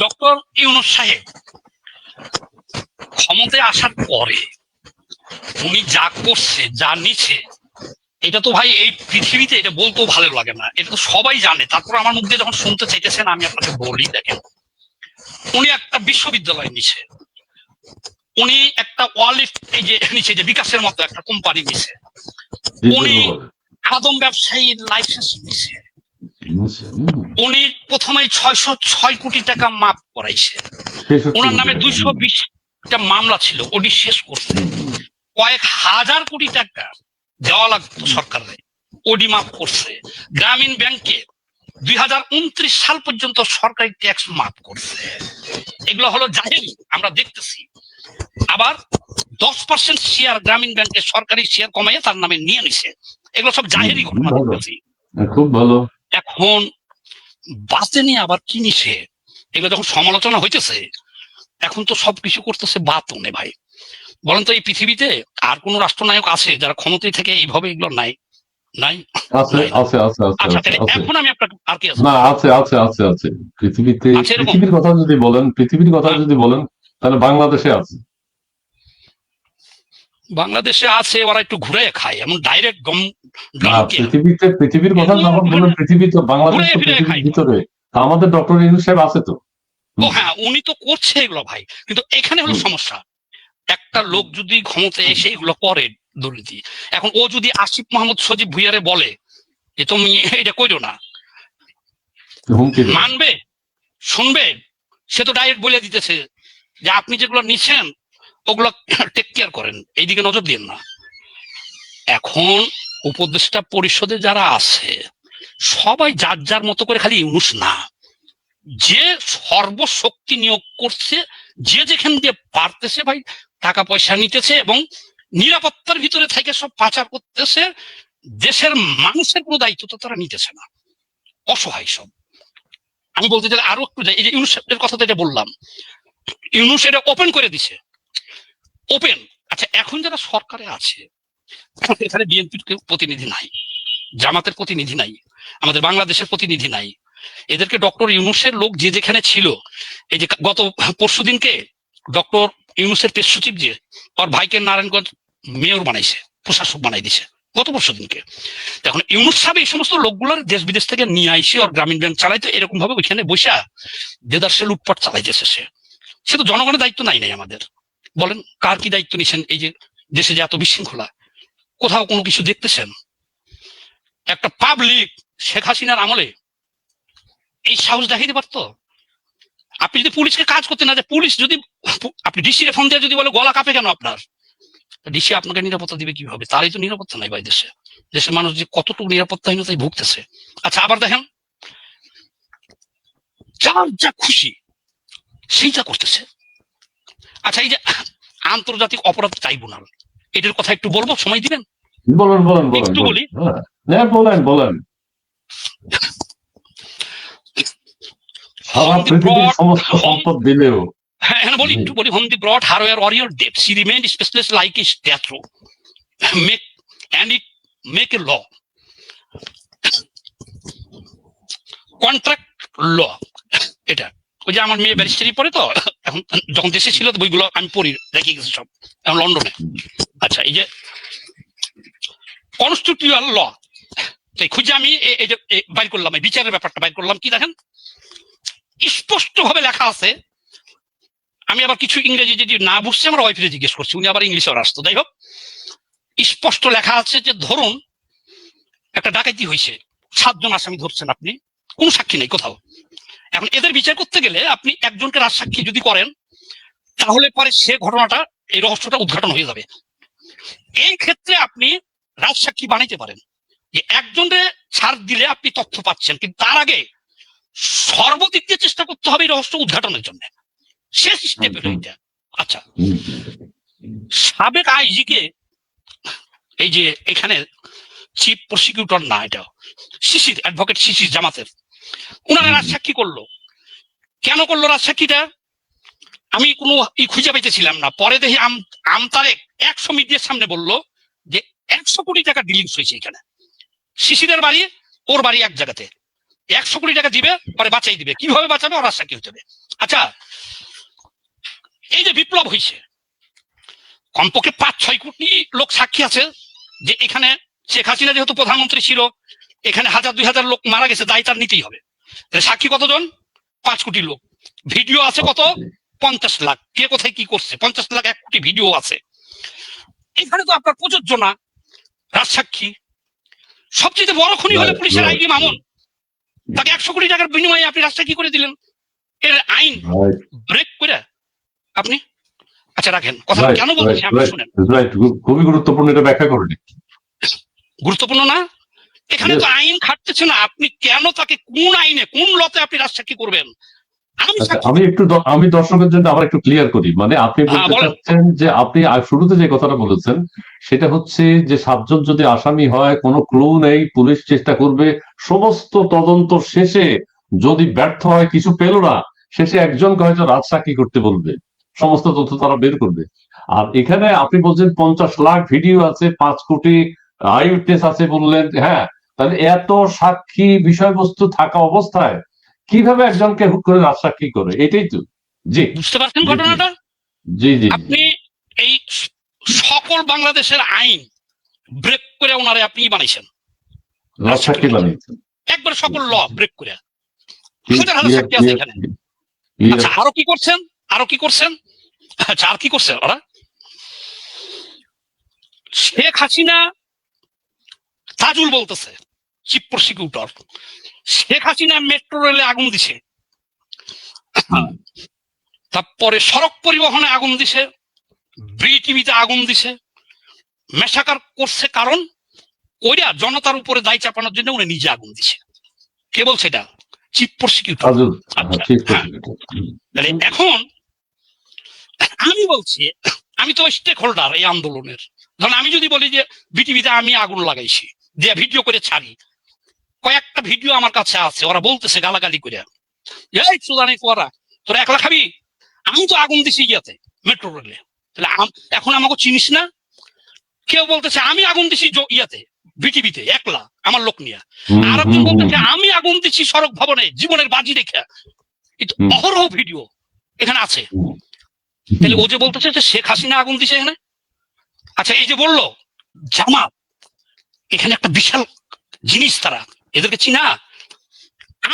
Doctor Yunus সাহেব ক্ষমতায় আসার পরে উনি যা করছে, যা নিচ্ছে, এটা তো ভাই এই পৃথিবীতে এটা বলতেও ভালো লাগে না, এটা তো সবাই জানে। তারপর আমার মুখ দিয়ে যখন শুনতে চাইতেছেন, আমি আপনাকে বলি, দেখেন, উনি একটা বিশ্ববিদ্যালয় নিছে, উনি একটা ওয়ার্ল্ড এই যে নিচে যে বিকাশের মতো একটা কোম্পানি নিছে, উনি আদম ব্যবসায়ী লাইসেন্স নিছে, উনি প্রথমে 606 কোটি টাকা মাফ করাইছে, ওনার নামে 220টা মামলা ছিল, উনি শেষ করছে, কয়েক হাজার কোটি টাকা দেওয়া লাগতো সরকারের, ওডি মাফ করছে, গ্রামীণ ব্যাংকে 2029 সাল পর্যন্ত সরকারি ট্যাক্স মাফ করছে। এগুলো হলো জাহেরি, আমরা দেখতেছি। আবার 10% শেয়ার গ্রামীণ ব্যাংকের সরকারি শেয়ার কমাইয়া তার নামে নিয়ে নিছে। এগুলো সব জাহেরি ঘটনা দেখতেছি। খুব ভালো। এখন বাতে নিয়ে আবার কি নিছে, এগুলো যখন সমালোচনা হইতেছে, এখন তো সবকিছু করতেছে বাতনে। ভাই বলেন তো, এই পৃথিবীতে আর কোন রাষ্ট্রনায়ক আছে যারা ক্ষমতায় থেকে এইভাবে এগুলো নাই? নাই, আছে আছে আছে আছে আচ্ছা, আছে তাহলে এখন আমি আপনাকে আর কি না, আছে আছে আছে আছে পৃথিবীতে, আছে এরকম? পৃথিবীর কথা যদি বলেন, পৃথিবীর কথা যদি বলেন, তাহলে বাংলাদেশে আছে। বাংলাদেশে আছে, ওরা একটু ঘুরে খায়, এমন ডাইরেক্ট গম পৃথিবীতে, পৃথিবীর কথা যখন বলেন, পৃথিবী তো, বাংলাদেশ তো পৃথিবীর ভিতরে, আমাদের ডক্টর ইউনূস সাহেব আছে তো। ও হ্যাঁ, উনি তো করছে এগুলো ভাই, কিন্তু এখানে হলো সমস্যা, একটা লোক যদি ক্ষমতায় এসে এগুলো করে দুর্নীতি, এখন ও যদি আসিফ মাহমুদ সজীব ভুইয়ারে বলে যে তুমি এটা কইরো না, মানবে? শুনবে? সে তো ডাইরেক্ট বলে দিতেছে যে আপনি যেগুলো নিচ্ছেন ওগুলো টেক কেয়ার করেন, এইদিকে নজর দিন না। এখন উপদেষ্টা পরিষদে যারা আছে সবাই যার যার মতো করে, খালি ইউনূস না, যে সর্বশক্তি নিয়োগ করছে, যে যেখান দিয়ে পারতেছে ভাই টাকা পয়সা নিতেছে এবং নিরাপত্তার ভিতরে থেকে সব পাচার করতেছে, দেশের মানুষের কোনো দায়িত্ব তো তারা নিতেছে না, অসহায় সব। আমি বলতে চাই আরো একটু যাই, এই যে ইউনূসের কথা তো এটা বললাম, ইউনূস এটা ওপেন করে দিছে, ওপেন। আচ্ছা, এখন যারা সরকারে আছে, এখানে বিএনপির প্রতিনিধি নাই, জামাতের প্রতিনিধি নাই, আমাদের বাংলাদেশের প্রতিনিধি নাই, এদেরকে ডক্টর ইউনূসের লোক যে যেখানে ছিল, এই যে গত পরশুদিনকে ডক্টর ইউনূসের প্রেস সচিব যে ওর ভাইকে নারায়ণগঞ্জ মেয়র বানাইছে, প্রশাসক বানাই দিছে গত পরশুদিনকে। এখন ইউনূস সাহেব এই সমস্ত লোকগুলোর দেশ বিদেশ থেকে নিয়ে আইসে ওর গ্রামীণ ব্যাংক চালাইতো, এরকম ভাবে ওইখানে বসা দেদারসে লুটপাট চালাইতেছে। সে তো জনগণের দায়িত্ব নাই আমাদের। বলেন কার কি দায়িত্ব নিছেন? এই যে দেশে যে এত বিশৃঙ্খলা, কোথাও কোনো কিছু দেখতেছেন? একটা পাবলিক শেখ হাসিনার আমলে এই সাহস দেখাইতে পারতো? আপনি যদি পুলিশকে কাজ করতে না দেয়, পুলিশ যদি, আপনি ডিসি ফোন দিয়ে যদি বলে গলা কাঁপে কেন আপনার, ডিসি আপনাকে নিরাপত্তা দিবে কিভাবে? তারই তো নিরাপত্তা নাই ভাই দেশে। দেশের মানুষ যে কতটুকু নিরাপত্তাহীনতায় ভুগতেছে। আচ্ছা, আবার দেখেন, যার যা খুশি সেইটা করতেছে। আচ্ছা, এই যে আন্তর্জাতিক অপরাধ ট্রাইব্যুনাল, এটার কথা একটু বলবো, সময় দিবেন? বলেন বলেন বলেন, একটু বলি। হ্যাঁ বলেন বলেন। সারা পৃথিবীর সমস্ত সম্পদ দিলেও, হ্যাঁ বলি, একটু বলি, হোম দি ব্রড হারওয়ার warrior Depp, she remained specialist like is death row, make and it make a law, contract law. এটা ওই যে আমার মেয়ে ব্যারিস্টারি পড়ে, তো এখন যখন দেশে ছিল তো বইগুলো আমি পড়ি, রেখে গেছি সব, এখন লন্ডনে। আচ্ছা, এই যে কনস্টিটিউশনাল ল, খুঁজে আমি এই যে বাইর করলাম, এই বিচারের ব্যাপারটা বাইর করলাম, কি দেখেন স্পষ্ট ভাবে লেখা আছে। আমি আবার কিছু ইংরেজি যদি না বুঝছি আমার ওয়াইফে জিজ্ঞেস করছি, উনি আবার ইংলিশে আসতো। যাই হোক, স্পষ্ট লেখা আছে যে ধরুন একটা ডাকাতি হয়েছে, 7 জন আসামি ধরছেন আপনি, কোন সাক্ষী নেই কোথাও। এখন এদের বিচার করতে গেলে আপনি একজনকে রাজসাক্ষী যদি করেন, তাহলে পরে সে ঘটনাটা, এই রহস্যটা উদ্ঘাটন হয়ে যাবে। এই ক্ষেত্রে আপনি রাজসাক্ষী বানাইতে পারেন, যে একজনকে ছাড় দিলে আপনি তথ্য পাচ্ছেন, কিন্তু তার আগে সর্বদিক দিয়ে চেষ্টা করতে হবে এই রহস্য উদ্ঘাটনের জন্য। শেষ স্টেপ হলো এটা। আচ্ছা, সাবেক আইজিকে, এই যে এখানে চিফ প্রসিকিউটর না, এটা শিশির, অ্যাডভোকেট শিশির জামাতের, ওনারা রাজসাক্ষী করলো। কেন করলো রাজসাক্ষীটা? আমি কোনো খুঁজে পাইতেছিলাম না, পরে দেখি আমতারেক 100 মিডিয়ার সামনে বললো যে 100 কোটি টাকা ডিলিংস হয়েছে এখানে, শিশিরের বাড়ি ওর বাড়ি এক জায়গাতে, 100 কোটি টাকা দিবে, পরে বাঁচাই দিবে। কিভাবে বাঁচাবে? ওরা সাক্ষী হতে হবে। আচ্ছা, এই যে বিপ্লব হয়েছে, কমপক্ষে 5-6 কোটি লোক সাক্ষী আছে যে এখানে শেখ হাসিনা যেহেতু প্রধানমন্ত্রী ছিল, এখানে 1000-2000 লোক মারা গেছে, দায় তার নিতেই হবে। সাক্ষী কতজন? 5 কোটি লোক। ভিডিও আছে কত? 50 লাখ। কে কোথায় কি করছে? 50 লাখ, 1 কোটি ভিডিও আছে। এখানে তো আপনার প্রযোজ্য না রাজসাক্ষী। সবচেয়ে বড় খুনি হলে পুলিশের আইডি মামুন, তাকে 100 কোটি টাকার বিনিময়ে আপনি রাজসাক্ষী করে দিলেন। এর আইন ব্রেক করে আপনি। আচ্ছা রাখেন কথা, কেন বলছি আপনি শুনেন। খুবই গুরুত্বপূর্ণ, এটা ব্যাখ্যা করুন। গুরুত্বপূর্ণ না? এখানে তো আইন খাটতেছে না। আপনি কেন তাকে কোন আইনে, কোন লতে আপনি রাজসাক্ষী করবেন? আমি দর্শকের জন্য আবার একটু ক্লিয়ার করি। মানে আপনি বলতে চাচ্ছেন যে আপনি শুরুতে যে কথাটা বলেছেন সেটা হচ্ছে যে 7 জন যদি আসামি হয়, কোনো ক্লু নেই, পুলিশ চেষ্টা করবে, সমস্ত তদন্ত শেষে যদি ব্যর্থ হয়, কিছু পেল না, শেষে একজনকে হয়তো রাজসাক্ষী করতে বলবে, সমস্ত তথ্য তারা বের করবে। আর এখানে আপনি বলছেন 50 লাখ ভিডিও আছে, 5 কোটি আই উইটনেস আছে বললেন। হ্যাঁ, তাহলে এত সাক্ষী বিষয়বস্তু থাকা অবস্থায় কিভাবে একজনকে হুট করে রাজসাক্ষী করে? এটাই তো। জি, বুঝতে পারছেন ঘটনাটা? জি জি, আপনি এই সকল বাংলাদেশের আইন ব্রেক করে ওনারে আপনি বানাইছেন, রাজসাক্ষী বানিয়েছেন একবার সকল ল ব্রেক করে। হাজার হাজার সাক্ষী আছে এখানে। আচ্ছা, আরো কি করছেন? আচ্ছা, আর কি করছে ওরা? শেখ হাসিনা, তাজুল বলতেছে, chief prosecutor, Sheikh Hasina metro রেলে আগুন দিছে, তারপরে সড়ক পরিবহনে আগুন দিছে, বিটিভিতে আগুন দিছে, মেশাকার করছে। কারণ ওইটা জনতার উপরে দায় চাপানোর জন্য উনি নিজে আগুন দিছে। কে বলছে এটা? Chief prosecutor. এখন আমি বলছি, আমি তো স্টেক হোল্ডার এই আন্দোলনের। ধরুন আমি যদি বলি যে বিটিভিতে আমি আগুন লাগাইছি, যে ভিডিও করে ছাড়ি, কয়েকটা ভিডিও আমার কাছে আছে, ওরা বলতেছে গালাগালি করে, এই সুদানি তোরা তোরা একলা খাবি, আমি তো আগুন দিছি ইয়াতে মেট্রো রেলে। তাহলে এখন আমাকে চিনিস না? কেউ বলতেছে আমি আগুন দিছি ইয়াতে বিটিভিতে একলা আমার লোক নিয়ে, আর একজন বলতেছে আমি আগুন দিচ্ছি সড়ক ভবনে জীবনের বাজি রেখে। অহরহ ভিডিও এখানে আছে। তাহলে ও যে বলতেছে যে শেখ হাসিনা আগুন দিছে এখানে। আচ্ছা, এই যে বললো জামাত, এখানে একটা বিশাল জিনিস, তারা এদেরকে চিনা।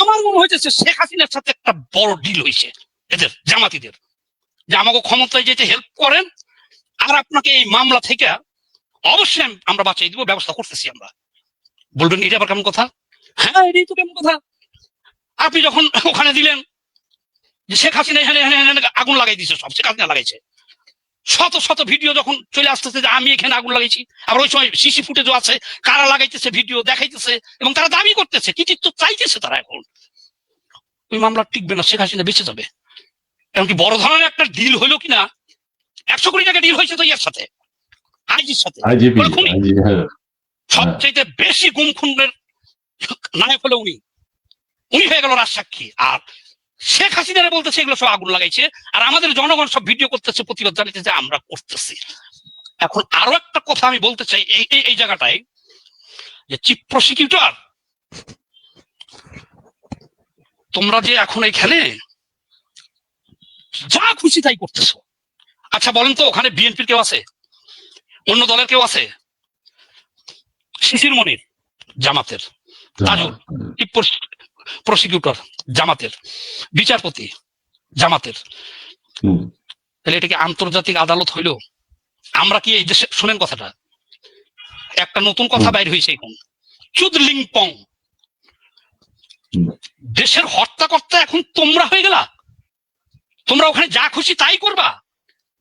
আমার মনে হয়েছে শেখ হাসিনার সাথে একটা বড় ডিল হয়েছে এদের জামাতিদের, যে আমাকে ক্ষমতায় যেতে হেল্প করেন, আর আপনাকে এই মামলা থেকে অবশ্যই আমরা বাঁচিয়ে দিব, ব্যবস্থা করতেছি আমরা। বলবেন এটা আবার কেমন কথা? হ্যাঁ, এটাই তো কেমন কথা। আপনি যখন ওখানে দিলেন যে শেখ হাসিনা এখানে আগুন লাগাই দিয়েছে, সব শেখ হাসিনা লাগাইছে, শত শত ভিডিও যখন চলে আসতেছে যে আমি এখানে আগুন লাগাইছি, আবার ওই সময় সিসি ফুটেজও আছে, কারা লাগাইতেছে ভিডিও দেখাইতেছে, এবং তারা দাবি করতেছে, কৃতিত্ব চাইতেছে তারা। এখন ওই মামলা টিকবে না, শেখ হাসিনা বেঁচে যাবে। এমনকি বড় ধরনের একটা ডিল হইলো কিনা, 100 কোটি টাকা ডিল হয়েছে তো ইয়ার সাথে, আইজির সাথে। সবচেয়ে বেশি গুম খুনের নায়ক হলো উনি হয়ে গেল রাজসাক্ষী। আর শেখ হাসিনা বলতেছে এগুলো সব আগুন লাগাইছে, আর আমাদের জনগণ সব ভিডিও করতেছে, প্রতিবাদ জানাইতেছে আমরা করতেছি। এখন আরো একটা কথা আমি বলতে চাই এই জায়গাটায়, যে চিফ প্রসিকিউটর, তোমরা যে এখন এইখানে যা খুশি তাই করতেছো। আচ্ছা বলেন তো, ওখানে বিএনপির কেউ আছে? অন্য দলের কেউ আছে? শিশির মনির জামাতের, তাজুল চিফ প্রসিকিউটর জামাতের, বিচারপতি জামাতের। তাহলে এটা কি আন্তর্জাতিক আদালত হইল? আমরা কি এই দেশে, শুনেন কথাটা, একটা নতুন কথা বাইর হয়েছে এখন, চুদলিংপং, দেশের হর্তাকর্তা এখন তোমরা হয়ে গেলা। তোমরা ওখানে যা খুশি তাই করবা,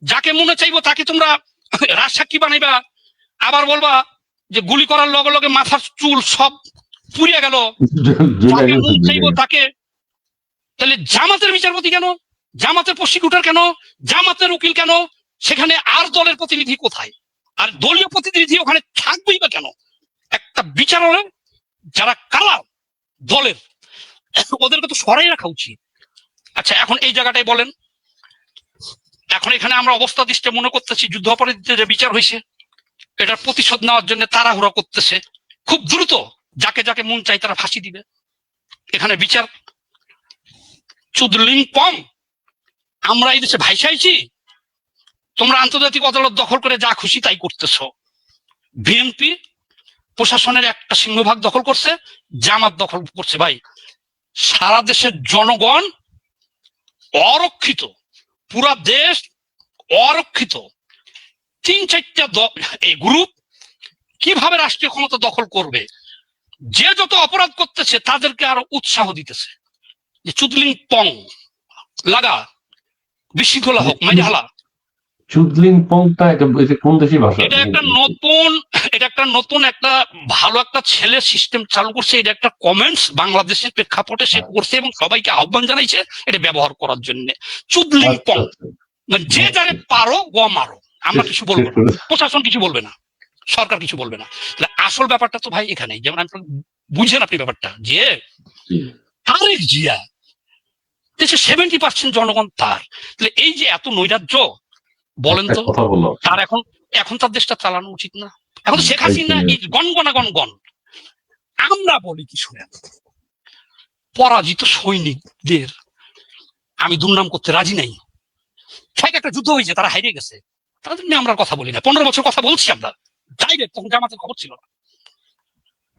যাকে মনে চাইবো তাকে তোমরা রাজসাক্ষী বানাইবা, আবার বলবা যে গুলি করার লগে লগে মাথার চুল সব পুড়িয়ে গেল, যাকে মন চাইবো তাকে। তাহলে জামাতের বিচারপতি কেন? জামাতের প্রসিকিউটর কেন? জামাতের উকিল কেন? সেখানে আর দলের প্রতিনিধি কোথায়? আর দলীয় প্রতিনিধি ওখানে থাকবেই বা কেন? একটা বিচারালয় যারা কালা দলের, ওদেরকে তো সরাই রাখা উচিত। আচ্ছা, এখন এই জায়গাটাই বলেন, এখন এখানে আমরা অবস্থা দৃষ্টে মনে করতেছি যুদ্ধাপরাধীদের যে বিচার হয়েছে, এটার প্রতিশোধ নেওয়ার জন্য তাড়াহুড়া করতেছে, খুব দ্রুত যাকে যাকে মন চাই তারা ফাঁসি দিবে। এখানে বিচার চুদলিং পং, আমরা এই দেশে ভাই চাইছি, তোমরা আন্তর্জাতিক আদালত দখল করে যা খুশি তাই করতেছ। বিএনপি প্রশাসনের একটা সিংহভাগ দখল করছে, জামাত দখল করছে। ভাই সারা দেশের জনগণ অরক্ষিত, পুরা দেশ অরক্ষিত। 3-4টা এই গ্রুপ কিভাবে রাষ্ট্রীয় ক্ষমতা দখল করবে, যে যত অপরাধ করতেছে তাদেরকে আরো উৎসাহ দিতেছে যে চুদলিং পং লাগা, বিশৃঙ্খলা হোক, মাইরে হালা। চুদলিং পংটা কোন দেশি ভাষা? এটা একটা নতুন একটা ভালো একটা ছেলে সিস্টেম চালু করছে। এটা একটা কমেন্টস বাংলাদেশের প্রেক্ষাপটে সে করছে এবং সবাইকে আহ্বান জানাইছে এটা ব্যবহার করার জন্য। চুদলিং পং মানে যে যারে পারো গ মারো, আমরা কিছু বলবো না, প্রশাসন কিছু বলবে না, সরকার কিছু বলবে না। আসল ব্যাপারটা তো ভাই এখানেই, যেমন বুঝেন আপনি ব্যাপারটা, যে তারেক জিয়া দেশে 70% জনগণ তার, তাহলে এই যে এত নৈরাজ্য, বলেন তো তার এখন তার দেশটা চালানো উচিত না? এখন শেখ হাসিনা এই গনগনা গনগন। আমরা বলি কি শুনে, পরাজিত সৈনিকদের আমি দুর্নাম করতে রাজি নাই। ঠিক একটা যুদ্ধ হয়েছে, তারা হারিয়ে গেছে, তাদের নিয়ে আমরা কথা বলি না। 15 বছর কথা বলছি আমরা ডাইরেক্ট, তখন জামাতের খবর ছিল না।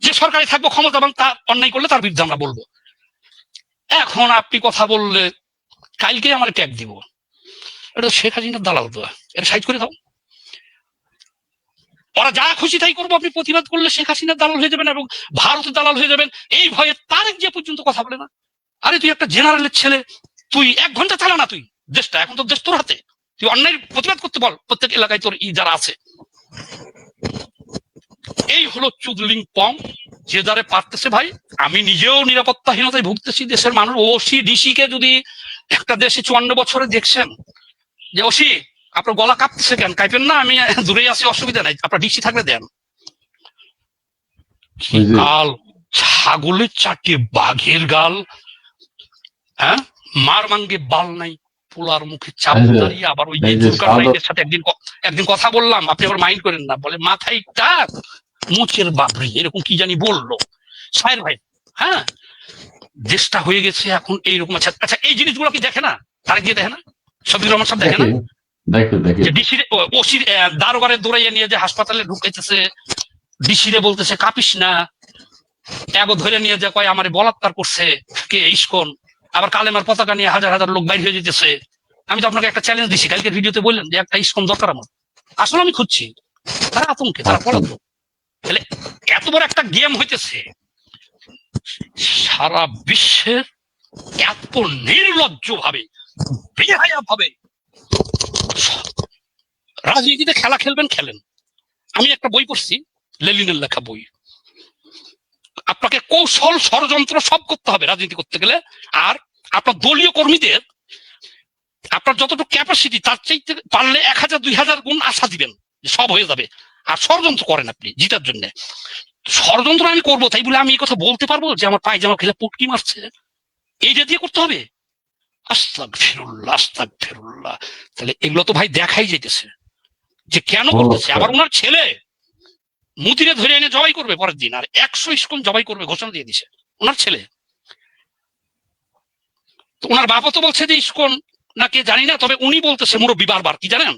যে সরকারে থাকবো ক্ষমতা এবং তার অন্যায় করলে তার বিরুদ্ধে আমরা বলবো। এখন আপনি কথা বললে কালকে আমার ট্যাগ দিব, এটা শেখ হাসিনার দালাল তো, এটা সাইড করে দাও। ওরা যা খুশি তাই করবো, আপনি প্রতিবাদ করলে শেখ হাসিনার দালাল হয়ে যাবেন এবং ভারতের দালাল হয়ে যাবেন। এই ভয়ে তারেক যে পর্যন্ত কথা বলে না। আরে তুই একটা জেনারেলের ছেলে, তুই 1 ঘন্টা চালা না তুই দেশটা, এখন তো দেশ তোর হাতে, তুই অন্যায় প্রতিবাদ করতে বল প্রত্যেক এলাকায় তোর যারা আছে। এই হলো চুদলিং পং, যে যারে পারতেছে। ভাই আমি নিজেও নিরাপত্তাহীনতায় ভুগতেছি। দেশের মানুষ ওসি ডিসি কে যদি একটা দেশে 54 বছরে দেখছেন যে ওসি আপনার গলা কাঁপতেছে কেন, কাঁপেন না, আমি দূরে আছি, অসুবিধা নাই, আপনার ডিসি থাকলে দেন। গাল ছাগলের চারটে, বাঘের গাল, হ্যাঁ, মার মাঙ্গে বাল নাই, পোলার মুখে চাপ দাঁড়িয়ে। আবার ওই যে সাথে একদিন কথা বললাম, আপনি আবার মাইন্ড করেন না, বলে মাথায় টাক মুচের বাবরি, এরকম কি জানি বললো সাহের ভাই। হ্যাঁ, দেশটা হয়ে গেছে এখন এইরকম। আচ্ছা এই জিনিসগুলো কি দেখে না, তারেক দিয়ে দেখে না, শফিকুর রহমান সাহেব দেখে না? ওসির দারোগারে দৌড়াইয়া নিয়ে যে হাসপাতালে ঢুকাইতেছে, ডিসিরে বলতেছে কাঁপিস না, এগো ধরে নিয়ে যে কয় আমার বলাৎকার করছে কে ইস্কন, আবার কালেমার পতাকা নিয়ে হাজার হাজার লোক বাইরে হয়ে যেতেছে। আমি তো আপনাকে একটা চ্যালেঞ্জ দিছি, কালকে ভিডিওতে বললেন যে একটা ইস্কন দরকার আমার। আসলে আমি খুঁজছি, তারা আতঙ্কে, তারা পড়াতো। তাহলে এত বড় একটা গেম হইতেছে, সারা বিশ্বের এত নির্লজ্জ ভাবে, বেহায়া ভাবে রাজনীতিতে খেলা খেলবেন, খেলেন। আমি একটা বই পড়ছি, লেলিনের লেখা বই। আপনাকে কৌশল ষড়যন্ত্র সব করতে হবে রাজনীতি করতে গেলে। আর আপনার দলীয় কর্মীদের আপনার যতটুকু ক্যাপাসিটি তার চাইতে পারলে 1000-2000 গুণ আশা দিবেন যে সব হয়ে যাবে। আর ষড়যন্ত্র করেন আপনি জিতার জন্য। ষড়যন্ত্র আমি করবো তাই বলে আমি এই কথা বলতে পারবো যে আমার পায়জামা খেলে পুটকি মারছে, এইটা দিয়ে করতে হবে? আস্তাগফিরুল্লাহ, আস্তাগফিরুল্লাহ। তাহলে এগুলো তো ভাই দেখাই যাইতেছে যে কেন করতেছে। আবার ওনার ছেলে মুদিরে ধরে এনে জবাই করবে পরের দিন, আর 100 ইস্কন জবাই করবে ঘোষণা দিয়ে দিছে ওনার ছেলে। তো ওনার বাবা তো বলছে যে ইস্কন নাকি জানি না, তবে উনি বলতেছে মুরব্বী বারবার কি জানেন,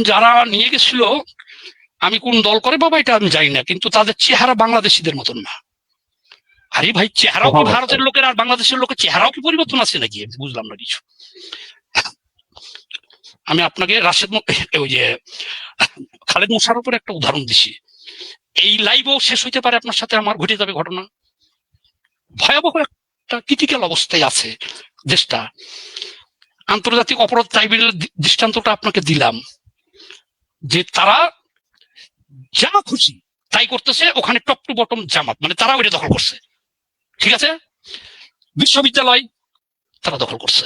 যারা নিয়ে গেছিল আমি কোন দল করে বাবা এটা আমি জানি না, কিন্তু তাদের চেহারা বাংলাদেশিদের মতন না। আরে ভাই চেহারাও কি ভারতের লোকের আর বাংলাদেশের লোকের চেহারাও কি পরিবর্তন আছে নাকি? বুঝলাম না কিছু। আমি আপনাকে রাশেদ ওই যে খালেদ মোশাররফের একটা উদাহরণ দিছি। এই লাইভও শেষ হইতে পারে আপনার সাথে আমার ঘটে যাবে ঘটনা। ভয়াবহ একটা ক্রিটিক্যাল অবস্থায় আছে দেশটা। আন্তর্জাতিক অপরাধ ট্রাইব্যুনালের দৃষ্টান্তটা আপনাকে দিলাম, যে তারা যা খুশি তাই করতেছে, ওখানে টপ টু বটম জামাত, মানে তারা ওইটা দখল করছে। ঠিক আছে, বিশ্ববিদ্যালয় তারা দখল করছে,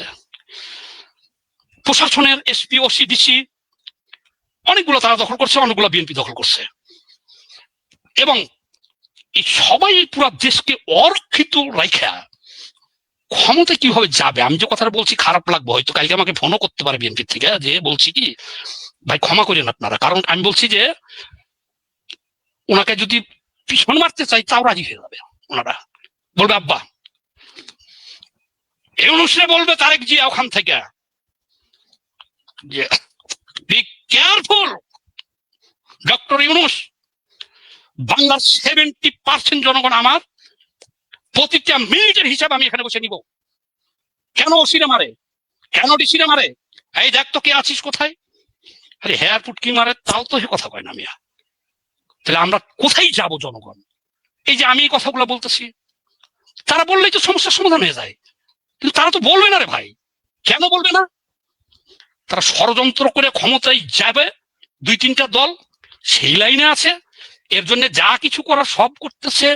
প্রশাসনের এসপি ওসি ডিসি অনেকগুলো তারা দখল করছে, অনেকগুলো বিএনপি দখল করছে। এবং এই সবাই পুরো দেশকে অরক্ষিত রাখা ক্ষমতা কিভাবে যাবে? আমি যে কথাটা বলছি খারাপ লাগবে হয়তো, কালকে আমাকে ফোনও করতে পারে বিএনপি থেকে, যে বলছি কি ভাই ক্ষমা করেন আপনারা, কারণ আমি বলছি যে ওনাকে যদি পিছন মারতে চাই তাও রাজি হয়ে যাবে ওনারা। বলবে আব্বা, এই অনুষ্ঠানে বলবে তারেক জিয়া ওখান থেকে যে বি কেয়ারফুল ডক্টর ইউনূস, বাংলার 70% জনগণ আমার, প্রতিটা মিনিটের হিসাব আমি এখানে বসে নিব। কেন ওসিরে মারে, কেন ডিসিরে মারে, এই দেখ তো কে আছিস কোথায়। আরে হেয়ারপুট কি মারে তাও তো কথা কয় না মিয়া। তাহলে আমরা কোথায় যাব জনগণ? এই যে আমি এই কথাগুলো বলতেছি, তারা বললেই তো সমস্যার সমাধান হয়ে যায়, কিন্তু তারা তো বলবে না রে ভাই। কেন বলবে না? তারা ষড়যন্ত্র করে ক্ষমতায় যাবে, 2-3টা দল সেই লাইনে আছে, এর জন্য যা কিছু করা সব করতেছে।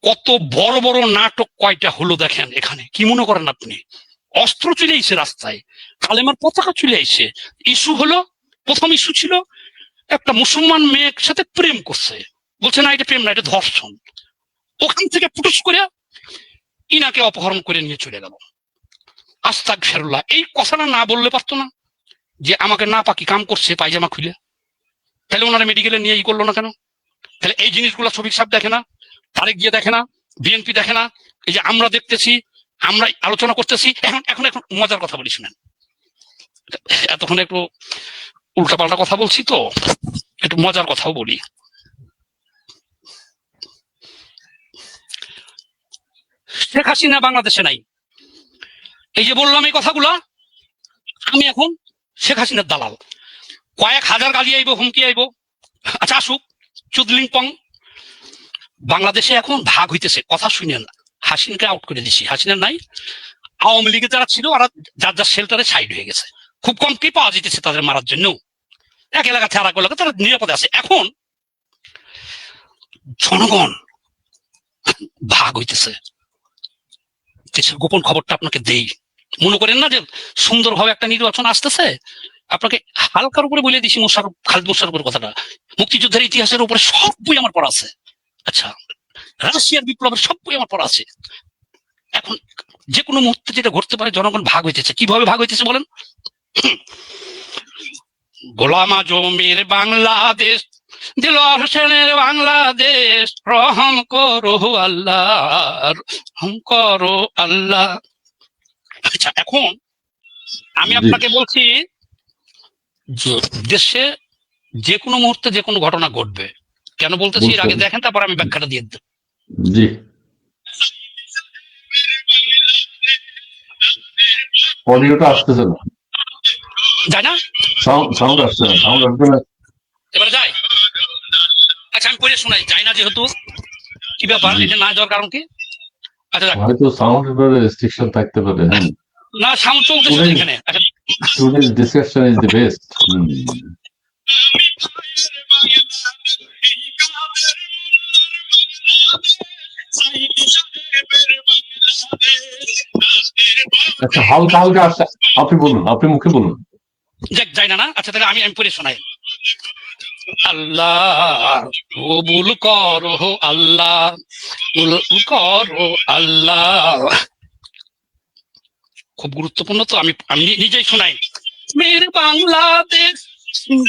কত বড় বড় নাটক কয়টা হলো দেখেন এখানে। কি মনে করেন আপনি? অস্ত্র চলে আইছে রাস্তায়, কালেমার পতাকা চলে আইছে। ইস্যু হলো, প্রথম ইস্যু ছিল একটা মুসলমান মেয়ের সাথে প্রেম করছে, বলছে না এটা প্রেম না, এটা ধর্ষণ। ওখান থেকে পুটুস করে ইনাকে অপহরণ করে নিয়ে চলে গেল। আস্তাগফিরুল্লাহ, এই কথাটা না বললে পারতো না যে আমাকে না পাকি কাম করছে পায়জামা খুলে? তাহলে ওনারা মেডিকেলে নিয়ে করলো না কেন? তাহলে এই জিনিসগুলো ছবি সাহেব দেখে না, তারেক গিয়ে দেখে না, বিএনপি দেখে না। এই যে আমরা দেখতেছি, আমরা আলোচনা করতেছি। এখন এখন এখন মজার কথা বলি শুনেন, এতক্ষণ একটু উল্টাপাল্টা কথা বলছি তো, একটু মজার কথাও বলি। শেখ হাসিনা বাংলাদেশে নাই, এই যে বললাম এই কথাগুলা, আমি এখন শেখ হাসিনার দালাল। কয়েক হাজার গালি আইব, হুমকি আইব, আচ্ছা আসুক। চুদলিং পং, বাংলাদেশে এখন ভাগ হইতেছে, কথা শুনেন। হাসিনাকে আউট করে দিছি, হাসিনা নাই। আওয়ামী লীগে যারা ছিল ওরা যার যার শেল্টারে সাইড হয়ে গেছে, খুব কম কি পাওয়া যেতেছে তাদের মারার জন্য। এক এলাকা থেকে আর এক এলাকা তারা নিরাপদে আছে। এখন জনগণ ভাগ হইতেছে, দেশের গোপন খবরটা আপনাকে দেই। মনে করেন না যে সুন্দরভাবে একটা নির্বাচন আসতেছে, আপনাকে হালকার উপরে বলে দিছি মোশাররফ, খালিদ মোশাররফের কথাটা। মুক্তিযুদ্ধের ইতিহাসের উপরে সব বই আমার পড়া আছে। আচ্ছা, রাশিয়ার বিপ্লবের সব বই আমার পড়া আছে। এখন যে কোনো মুহূর্তে যেটা ঘটতে পারে, জনগণ ভাগ হইতেছে। কিভাবে ভাগ হইতেছে বলেন? গোলাম আজমের বাংলাদেশ, দিলওয়ার হোসেনের বাংলাদেশ, রহম করো আল্লাহ, রহম করো আল্লাহ। আচ্ছা, এখন আমি আপনাকে বলছি যে দেশে যে কোনো মুহূর্তে যে কোনো ঘটনা ঘটবে। কেন বলতেছি এর আগে দেখেন, তারপর আমি ব্যাখ্যাটা দিয়ে দেব। জি, অডিওটা আসতেছে না, যায় না, সাউন্ড আসছে না, সাউন্ড আসবে না। এবারে যায়? আচ্ছা আমি পড়ে শোনাই, যায় না যেহেতু। কি ব্যাপার, এটা না যাওয়ার কারণ কি? আচ্ছা হয়তো সাউন্ডের ব্যাপারে রেস্ট্রিকশন থাকতে পারে। হ্যাঁ, না, সাউন্ড চলতেছে এখানে। আচ্ছা, today's discussion is the best. আচ্ছা, হালকা হালকা আসছে, আপনি বলুন, আপনি মুখে বলুন। যাক, যায় না না? আচ্ছা তাহলে আমি পড়ে শোনাই। আল্লাহ কবুল করো আল্লাহ, কবুল করো আল্লাহ। খুব গুরুত্বপূর্ণ তো, আমি নিজেই শোনাই। মেয়ের বাংলাদেশ,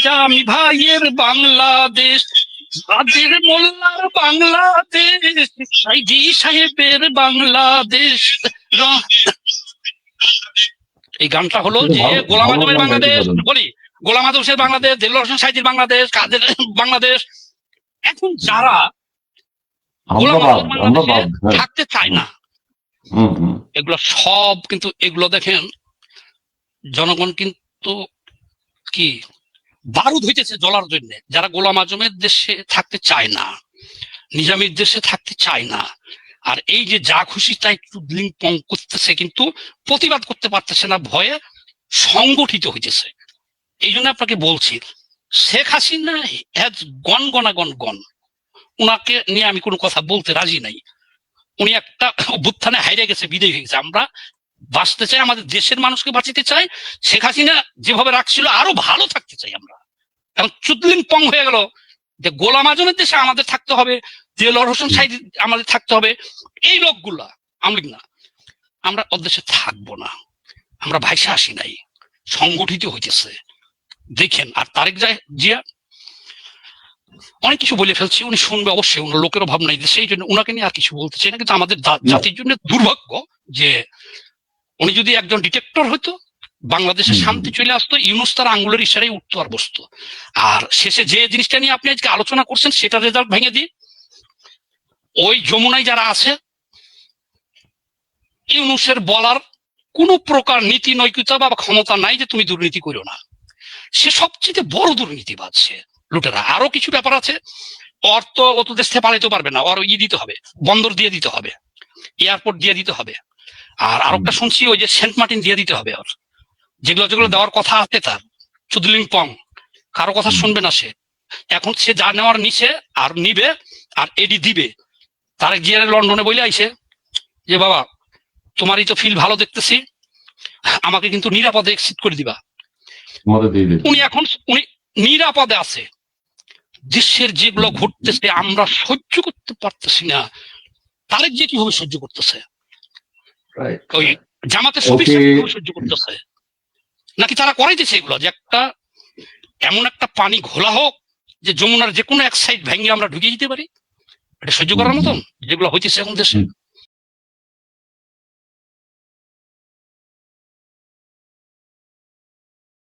জামি ভাইয়ের বাংলাদেশ, কাদের মোল্লার বাংলাদেশ, সাইদি সাহেবের বাংলাদেশ। এই গানটা হলো যে গোলাম আজমের বাংলাদেশ, বলি গোলাম আজমের বাংলাদেশ, দেলোয়ার হোসেন সাইদির বাংলাদেশ, কাদের বাংলাদেশ। এখন যারা গোলাম আজমের বাংলাদেশে থাকতে চায় না, এগুলো সব কিন্তু, এগুলো দেখেন জনগণ কিন্তু কি বারুদ হইতেছে জ্বলার জন্য। যারা গোলাম আজমের দেশে থাকতে চায় না, নিজামীর দেশে থাকতে চায় না, আর এই যে যা খুশি তাই চুদলিং পং করতেছে, কিন্তু প্রতিবাদ করতে পারতেছে না, ভয়ে সংগঠিত হইতেছে। এই জন্য আপনাকে বলছি, শেখ হাসিনা হ্যাজ গন গনা গন গন, উনাকে নিয়ে আমি কোনো কথা বলতে রাজি নাই। উনি একটা অভ্যুত্থানে হারিয়ে গেছে, বিদায় হয়ে গেছে। আমরা বাঁচতে চাই, আমাদের দেশের মানুষকে বাঁচাতে চাই। শেখ হাসিনা যেভাবে রাখছিল আরো ভালো থাকতে চাই আমরা। এখন চুদলিং পং হয়ে গেল যে গোলাম আজমের দেশে আমাদের থাকতে হবে, দেলোয়ার হোসেন সাইদি আমাদের থাকতে হবে। এই লোকগুলা আমলিগ না, আমরা ওর দেশে থাকবো না। আমরা ভাইসা আসি নাই, সংগঠিত হইতেছে দেখেন। আর তারেক জিয়া অনেক কিছু বলে ফেলছি, উনি শুনবে অবশ্যই, ওনার লোকেরও ভাবনা নাই, সেই জন্য ওনাকে নিয়ে আর কিছু বলতে চাই না। কিন্তু আমাদের জাতির জন্য দুর্ভাগ্য যে উনি যদি একজন ডিটেক্টর হইতো, বাংলাদেশে শান্তি চলে আসতো, ইউনূস তার আঙ্গুলের ইশারায় উঠতো আর বসতো। আর শেষে যে জিনিসটা নিয়ে আপনি আজকে আলোচনা করছেন সেটা রেজাল্ট ভেঙে দিই, ওই যমুনায় যারা আছে ইউনূসের বলার কোন প্রকার নীতি নৈতিকতা বা ক্ষমতা নাই যে তুমি দুর্নীতি করো না। সে সবচেয়ে বড় দুর্নীতিবাদ, সে লুটেরা। আরো কিছু ব্যাপার আছে, অর্থ অত দেশ থেকে পালাইতে পারবে না, ওর দিতে হবে, বন্দর দিয়ে দিতে হবে, এয়ারপোর্ট দিয়ে দিতে হবে। আর আরেকটা শুনছি ওই যে সেন্ট মার্টিন দিয়ে দিতে হবে, ওর যেগুলো যেগুলো দেওয়ার কথা আছে তার চুদলিং পং, কারো কথা শুনবে না সে। এখন সে যা নেওয়ার নিচে আর নিবে, আর এডি দিবে। তার গিয়ে লন্ডনে বলে আইছে যে বাবা তোমারই তো ফিল ভালো দেখতেছি, আমাকে কিন্তু নিরাপদে এক্সিট করে দিবা। উনি নিরাপদে আছে। দেশের যেগুলো ঘটতেছে আমরা সহ্য করতে পারতেছি না, তারেক যে কিভাবে সহ্য করতেছে, ওই জামাতের সবিক সহ্য করতেছে, নাকি তারা করাইতেছে এগুলো, যে একটা এমন একটা পানি ঘোলা হোক যে যমুনার যে কোনো এক সাইড ভেঙে আমরা ঢুকে যেতে পারি, এটা সহ্য করার মতন যেগুলো হইতেছে এখন দেশে।